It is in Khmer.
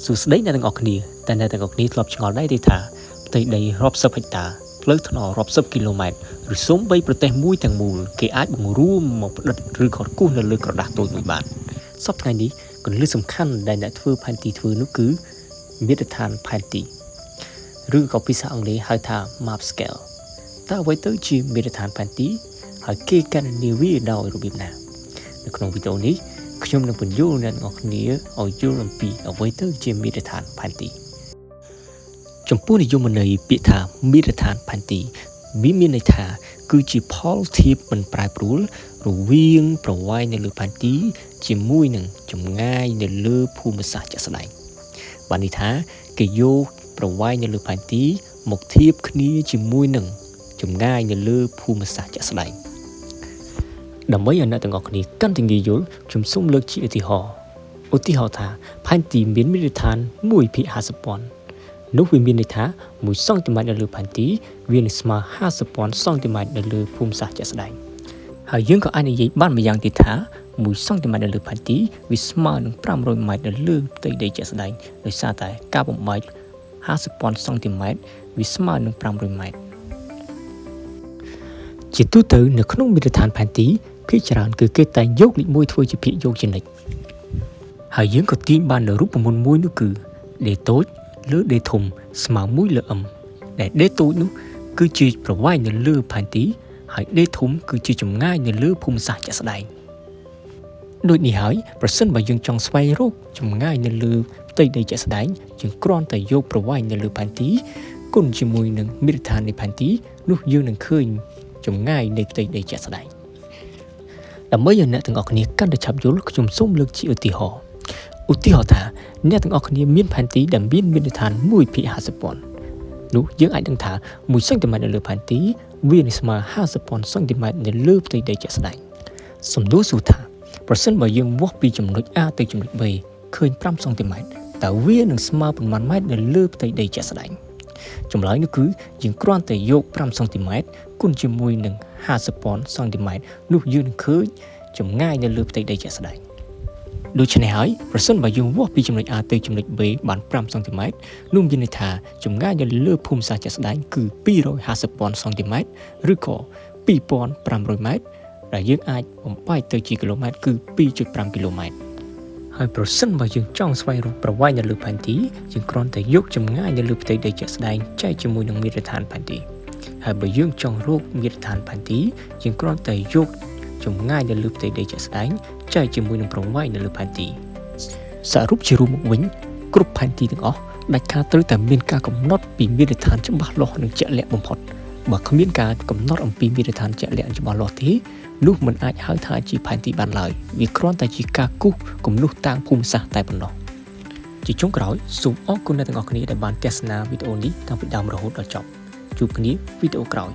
សួស្តីអ្នកទាំងអស់គ្នាតែអ្នកទាំងអស់គ្នាធ្លាប់ឆ្ងល់ដែរទេថាផ្ទៃដីរាប់សិបហិកតាផ្លូវថ្នល់រាប់សិបគីឡូម៉ែត្រឬសូម្បីប្រទេសមួយទាំងមូលគេអាចបង្រួមមកផ្ដិតឬក៏គូសនៅលើក្រដាសតូចមួយបានសប្តាហ៍ថ្ងៃនេះគន្លឹះសំខាន់ដែលអ្នកធ្វើផែនទីធ្វើនោះគឺមាត្រដ្ឋានផែនទីឬក៏ភាសាអង់គ្លេសហៅថា map scale តើអ្វីទៅជាមាត្រដ្ឋានផែនទីហើយគេកណនាវាដោយរបៀបណានៅក្នុងវីដេអូនេះខ្ញុំនឹងបញ្យល់អ្នកទាំងអស់គ្នាឲ្យយល់អំពីអ្វីទៅជាមាត្រដ្ឋានផែនទីចំពោះនិយមន័យពាក្យថាមាត្រដ្ឋានផែនទីវាមានន័យថាគឺជាផលធៀបមិនប្រែប្រួលរវាងប្រវែងនៅលើផែនទីជាមួយនឹងចម្ងាយនៅលើភូមិសាស្ត្រជាក់ស្ដែងបានន័យថាគេយកប្រវែងនៅលើផែនទីមកធៀបគ្នាជាមួយនឹងចម្ងាយនៅលើភូមិសាស្ត្រជាក់ស្ដែងដើម្បីឲ្យអ្នកទាំងអស់គ្នាកាន់តែងាយយល់ខ្ញុំសូមលើកជាឧទាហរណ៍ថាផែនទីមានមាត្រដ្ឋាន 1/50,000 នោះវាមានន័យថា1សង់ទីម៉ែត្រនៅលើផែនទីវានឹងស្មើ 50,000 សង់ទីម៉ែត្រនៅលើភូមិសាស្ត្រជាក់ស្ដែងហើយយើងក៏អាចនិយាយបានម្យ៉ាងទៀតថា1សង់ទីម៉ែត្រនៅលើផែនទីវាស្មើនឹង500ម៉ែត្រនៅលើផ្ទៃដីជាក់ស្ដែងដោយសារតែការបំបែក 50,000 សង់ទីម៉ែត្រវាស្មើនឹង500ម៉ែត្រជាទូទៅនៅក្នុងមាត្រដ្ឋានផែនទីភាគច្រើនគឺគេតែងយកលេខ1ធ្វើជាភាគយកជានិច្ចហើយយើងក៏ទាញបាននៅរូបមន្តមួយនោះគឺ D តូចលើ D ធំស្មើ1លើ m ដែល D តូចនោះគឺជាប្រវែងនៅលើផែនទីហើយ D ធំគឺជាចម្ងាយនៅលើភូមិសាស្ត្រជាក់ស្ដែងដូចនេះហើយប្រសិនបើយើងចង់ស្វែងរកចម្ងាយនៅលើផ្ទៃដីជាក់ស្ដែងយើងគ្រាន់តែយកប្រវែងនៅលើផែនទីគុណជាមួយនឹងមាត្រដ្ឋាននៃផែនទីនោះយើងនឹងឃើញចម្ងាយនៃផ្ទៃដីជាក់ស្ដែងដើម្បីឲ្យអ្នកទាំងអស់គ្នាកាន់តែឆាប់យល់ខ្ញុំសូមលើកជាឧទាហរណ៍ថាអ្នកទាំងអស់គ្នាមានផែនទីដែលមានមាត្រដ្ឋាន 1/50,000 នោះយើងអាចដឹងថា1សង់ទីម៉ែត្រនៅលើផែនទីវានឹងស្មើ 50,000 សង់ទីម៉ែត្រនៅលើផ្ទៃដីជាក់ស្ដែងសំដៅសួរថាប្រសិនបើយើងវាស់ពីចំណុច A ទៅចំណុច B ឃើញ5សង់ទីម៉ែត្រតើវានឹងស្មើប៉ុន្មានម៉ែត្រនៅលើផ្ទៃដីជាក់ស្ដែងចម្លើយនោះគឺយើងគ្រាន់តែយក5សង់ទីម៉ែត្រគុណជាមួយនឹង 50,000 សង់ទីម៉ែត្រនោះយើងនឹងឃើញចម្ងាយនៅលើផ្ទៃដីជាក់ស្ដែងដូច្នេះហើយប្រសិនបើយើងវាស់ពីចំណុច A ទៅចំណុច B បាន5សង់ទីម៉ែត្រនោះមានន័យថាចម្ងាយនៅលើភូមិសាស្ត្រជាក់ស្ដែងគឺ 250,000 សង់ទីម៉ែត្រឬក៏ 2,500 ម៉ែត្រដែលយើងអាចបំបែកទៅជាគីឡូម៉ែត្រគឺ 2.5 គីឡូម៉ែត្រហើយប្រសិនបើយើងចង់ស្វែងរកប្រវែងនៅលើផែនទីយើងគ្រាន់តែយកចម្ងាយនៅលើផ្ទៃដីជាក់ស្ដែងចែកជាមួយនឹងមាត្រដ្ឋានផែនទីហើយបើយើងចង់រកមាត្រដ្ឋានផែនទីយើងគ្រាន់តែយកចម្ងាយនៅលើផ្ទៃដីជាក់ស្ដែងចែកជាមួយនឹងប្រវែងនៅលើផែនទីសរុបជារួមមកវិញគ្រប់ផែនទីទាំងអស់ដាច់ខាតត្រូវតែមានការកំណត់ពីមាត្រដ្ឋានច្បាស់លាស់និងជាក់លាក់បំផុតបើគ្មានការកំណត់អំពីមាត្រដ្ឋានជាក់លាក់ច្បាស់លាស់ទេនោះមិនអាចហៅថាជាផែនទីបានឡើយវាគ្រាន់តែជាការគូសគំនូសតាំងភូមិសាស្ត្រតែប៉ុណ្ណោះជាចុងក្រោយសូមអរគុណអ្នកទាំងអស់គ្នាដែលបានទស្សនាវីដេអូនេះតាំងពីដើមរហូតដល់ចប់ជួបគ្នាវីដេអូក្រោយ